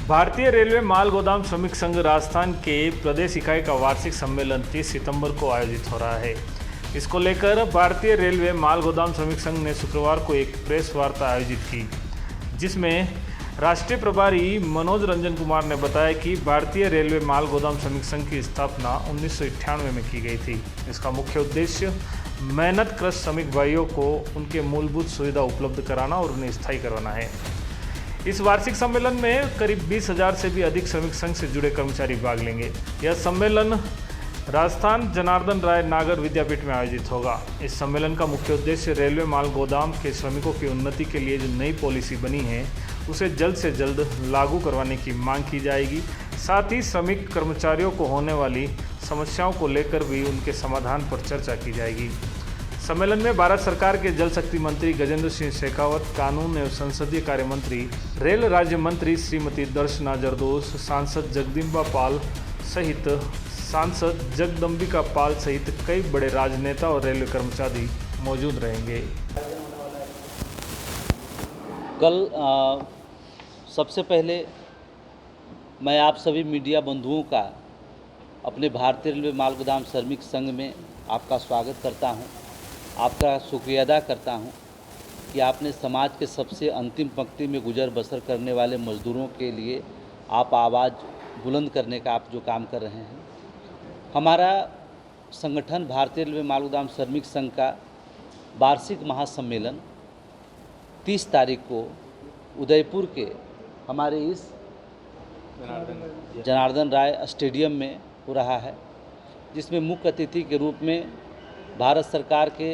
भारतीय रेलवे माल गोदाम श्रमिक संघ राजस्थान के प्रदेश इकाई का वार्षिक सम्मेलन 30 सितंबर को आयोजित हो रहा है। इसको लेकर भारतीय रेलवे माल गोदाम श्रमिक संघ ने शुक्रवार को एक प्रेस वार्ता आयोजित की, जिसमें राष्ट्रीय प्रभारी मनोज रंजन कुमार ने बताया कि भारतीय रेलवे माल गोदाम श्रमिक संघ की स्थापना 1998 में की गई थी। इसका मुख्य उद्देश्य मेहनतकश श्रमिक भाइयों को उनके मूलभूत सुविधा उपलब्ध कराना और उन्हें स्थायी करवाना है। इस वार्षिक सम्मेलन में करीब 20,000 से भी अधिक श्रमिक संघ से जुड़े कर्मचारी भाग लेंगे। यह सम्मेलन राजस्थान जनार्दन राय नागर विद्यापीठ में आयोजित होगा। इस सम्मेलन का मुख्य उद्देश्य रेलवे माल गोदाम के श्रमिकों की उन्नति के लिए जो नई पॉलिसी बनी है उसे जल्द से जल्द लागू करवाने की मांग की जाएगी। साथ ही श्रमिक कर्मचारियों को होने वाली समस्याओं को लेकर भी उनके समाधान पर चर्चा की जाएगी। सम्मेलन में भारत सरकार के जल शक्ति मंत्री गजेंद्र सिंह शेखावत, कानून एवं संसदीय कार्य मंत्री, रेल राज्य मंत्री श्रीमती दर्शना जरदोश, सांसद जगदम्बिका पाल सहित कई बड़े राजनेता और रेलवे कर्मचारी मौजूद रहेंगे। कल सबसे पहले मैं आप सभी मीडिया बंधुओं का अपने भारतीय रेलवे माल गोदाम श्रमिक संघ में आपका स्वागत करता हूं, आपका शुक्रिया अदा करता हूं कि आपने समाज के सबसे अंतिम पंक्ति में गुजर बसर करने वाले मजदूरों के लिए आप आवाज़ बुलंद करने का आप जो काम कर रहे हैं। हमारा संगठन भारतीय रेलवे माल गोदाम श्रमिक संघ का वार्षिक महासम्मेलन 30 तारीख को उदयपुर के हमारे इस जनार्दन राय स्टेडियम में हो रहा है, जिसमें मुख्य अतिथि के रूप में भारत सरकार के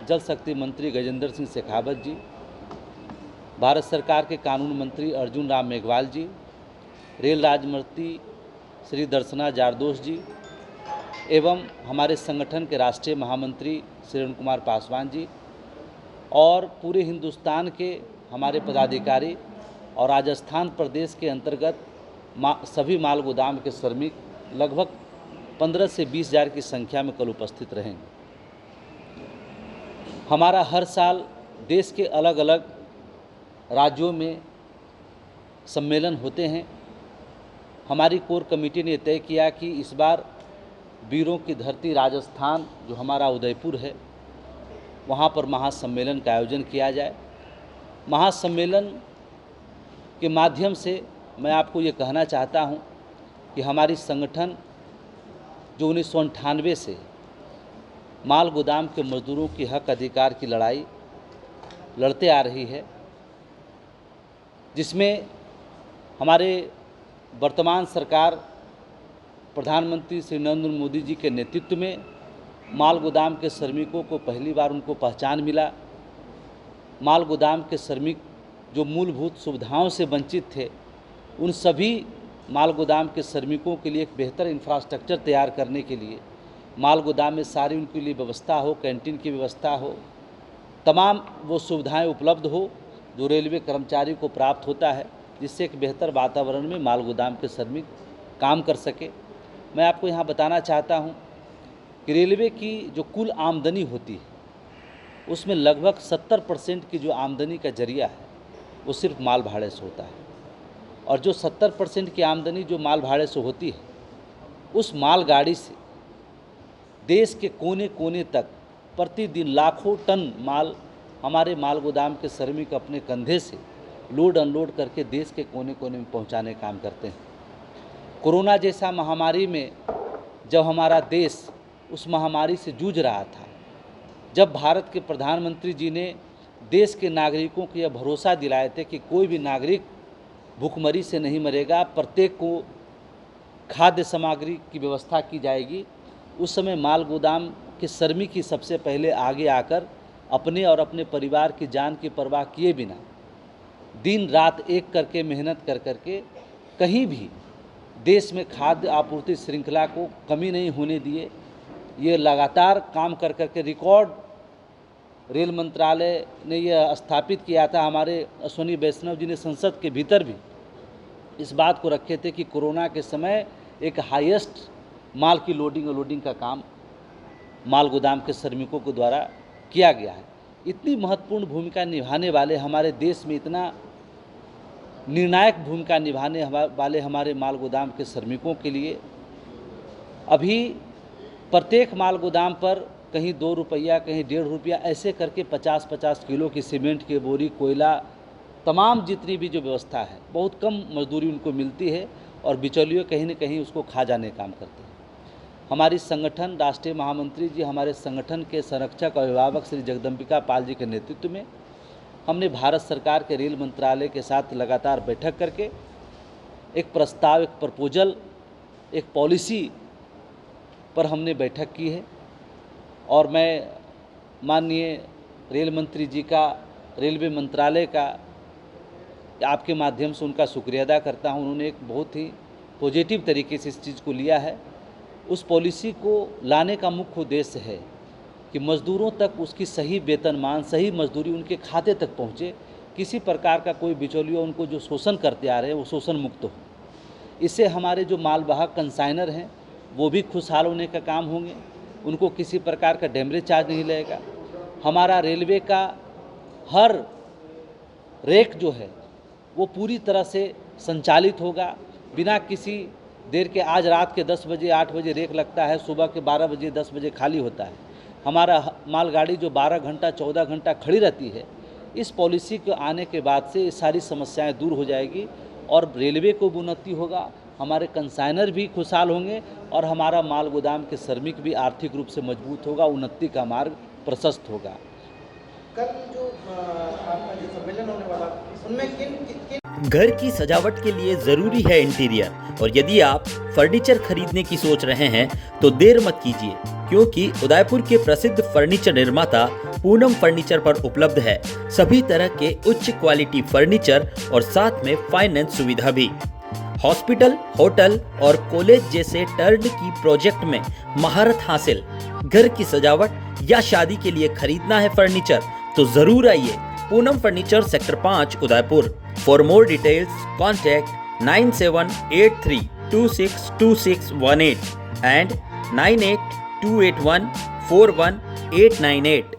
जल शक्ति मंत्री गजेंद्र सिंह शेखावत जी, भारत सरकार के कानून मंत्री अर्जुन राम मेघवाल जी, रेल राज्य मंत्री श्री दर्शना जरदोश जी एवं हमारे संगठन के राष्ट्रीय महामंत्री श्री अरुण कुमार पासवान जी और पूरे हिंदुस्तान के हमारे पदाधिकारी और राजस्थान प्रदेश के अंतर्गत सभी माल गोदाम के श्रमिक लगभग 15 से 20,000 की संख्या में कल उपस्थित रहेंगे। हमारा हर साल देश के अलग अलग राज्यों में सम्मेलन होते हैं। हमारी कोर कमेटी ने तय किया कि इस बार वीरों की धरती राजस्थान जो हमारा उदयपुर है, वहाँ पर महासम्मेलन का आयोजन किया जाए। महासम्मेलन के माध्यम से मैं आपको ये कहना चाहता हूँ कि हमारी संगठन जो 1998 से माल गोदाम के मजदूरों की हक अधिकार की लड़ाई लड़ते आ रही है, जिसमें हमारे वर्तमान सरकार प्रधानमंत्री श्री नरेंद्र मोदी जी के नेतृत्व में माल गोदाम के श्रमिकों को पहली बार उनको पहचान मिला। माल गोदाम के श्रमिक जो मूलभूत सुविधाओं से वंचित थे, उन सभी माल गोदाम के श्रमिकों के लिए एक बेहतर इंफ्रास्ट्रक्चर तैयार करने के लिए माल गोदाम में सारी उनके लिए व्यवस्था हो, कैंटीन की व्यवस्था हो, तमाम वो सुविधाएं उपलब्ध हो जो रेलवे कर्मचारी को प्राप्त होता है, जिससे एक बेहतर वातावरण में माल गोदाम के श्रमिक काम कर सके। मैं आपको यहाँ बताना चाहता हूँ कि रेलवे की जो कुल आमदनी होती है उसमें लगभग 70% की जो आमदनी का जरिया है वो सिर्फ माल भाड़े से होता है, और जो 70% की आमदनी जो माल भाड़े से होती है उस मालगाड़ी से देश के कोने कोने तक प्रतिदिन लाखों टन माल हमारे माल गोदाम के श्रमिक अपने कंधे से लोड अनलोड करके देश के कोने कोने में पहुंचाने का काम करते हैं। कोरोना जैसा महामारी में जब हमारा देश उस महामारी से जूझ रहा था, जब भारत के प्रधानमंत्री जी ने देश के नागरिकों को यह भरोसा दिलाए थे कि कोई भी नागरिक भूखमरी से नहीं मरेगा, प्रत्येक को खाद्य सामग्री की व्यवस्था की जाएगी, उस समय माल गोदाम के श्रमिक ही सबसे पहले आगे आकर अपने और अपने परिवार की जान की परवाह किए बिना दिन रात एक करके मेहनत कर करके कहीं भी देश में खाद्य आपूर्ति श्रृंखला को कमी नहीं होने दिए। ये लगातार काम कर करके रिकॉर्ड रेल मंत्रालय ने यह स्थापित किया था। हमारे अश्विनी वैष्णव जी ने संसद के भीतर भी इस बात को रखे थे कि कोरोना के समय एक हाईएस्ट माल की लोडिंग और लोडिंग का काम माल गोदाम के श्रमिकों के द्वारा किया गया है। इतनी महत्वपूर्ण भूमिका निभाने वाले हमारे देश में इतना निर्णायक भूमिका निभाने वाले हमारे माल गोदाम के श्रमिकों के लिए अभी प्रत्येक माल गोदाम पर कहीं 2 रुपया कहीं 1.5 रुपया ऐसे करके 50-50 किलो की सीमेंट की बोरी, कोयला, तमाम जितनी भी जो व्यवस्था है, बहुत कम मजदूरी उनको मिलती है और बिचौलिए कहीं न कहीं उसको खा जाने का काम करते हैं। हमारी संगठन राष्ट्रीय महामंत्री जी, हमारे संगठन के संरक्षक अभिभावक श्री जगदम्बिका पाल जी के नेतृत्व में हमने भारत सरकार के रेल मंत्रालय के साथ लगातार बैठक करके एक प्रस्ताव, एक प्रपोजल, एक पॉलिसी पर हमने बैठक की है और मैं माननीय रेल मंत्री जी का, रेलवे मंत्रालय का आपके माध्यम से उनका शुक्रिया अदा करता हूं। उन्होंने एक बहुत ही पॉजिटिव तरीके से इस चीज़ को लिया है। उस पॉलिसी को लाने का मुख्य उद्देश्य है कि मज़दूरों तक उसकी सही वेतनमान, सही मजदूरी उनके खाते तक पहुँचे, किसी प्रकार का कोई बिचौलिया उनको जो शोषण करते आ रहे हैं वो शोषण मुक्त हो। इससे हमारे जो मालवाहक कंसाइनर हैं वो भी खुशहाल होने का काम होंगे, उनको किसी प्रकार का डेमरेज चार्ज नहीं लगेगा। हमारा रेलवे का हर रेक जो है वो पूरी तरह से संचालित होगा, बिना किसी देर के। आज रात के 10 बजे 8 बजे रेक लगता है, सुबह के 12 बजे 10 बजे खाली होता है। हमारा मालगाड़ी जो 12 घंटा 14 घंटा खड़ी रहती है, इस पॉलिसी के आने के बाद से ये सारी समस्याएं दूर हो जाएगी और रेलवे को भी उन्नति होगा, हमारे कंसाइनर भी खुशहाल होंगे और हमारा माल गोदाम के श्रमिक भी आर्थिक रूप से मजबूत होगा, उन्नति का मार्ग प्रशस्त होगा। कल जो आपका जो सम्मेलन होने वाला उनमें किन घर की सजावट के लिए जरूरी है इंटीरियर, और यदि आप फर्नीचर खरीदने की सोच रहे हैं तो देर मत कीजिए, क्योंकि उदयपुर के प्रसिद्ध फर्नीचर निर्माता पूनम फर्नीचर पर उपलब्ध है सभी तरह के उच्च क्वालिटी फर्नीचर और साथ में फाइनेंस सुविधा भी। हॉस्पिटल, होटल और कॉलेज जैसे टर्न की प्रोजेक्ट में महारत हासिल। घर की सजावट या शादी के लिए खरीदना है फर्नीचर तो जरूर आइए Poonam furniture, sector 5, Udaipur. For more details contact 9783262618 and 9828141898।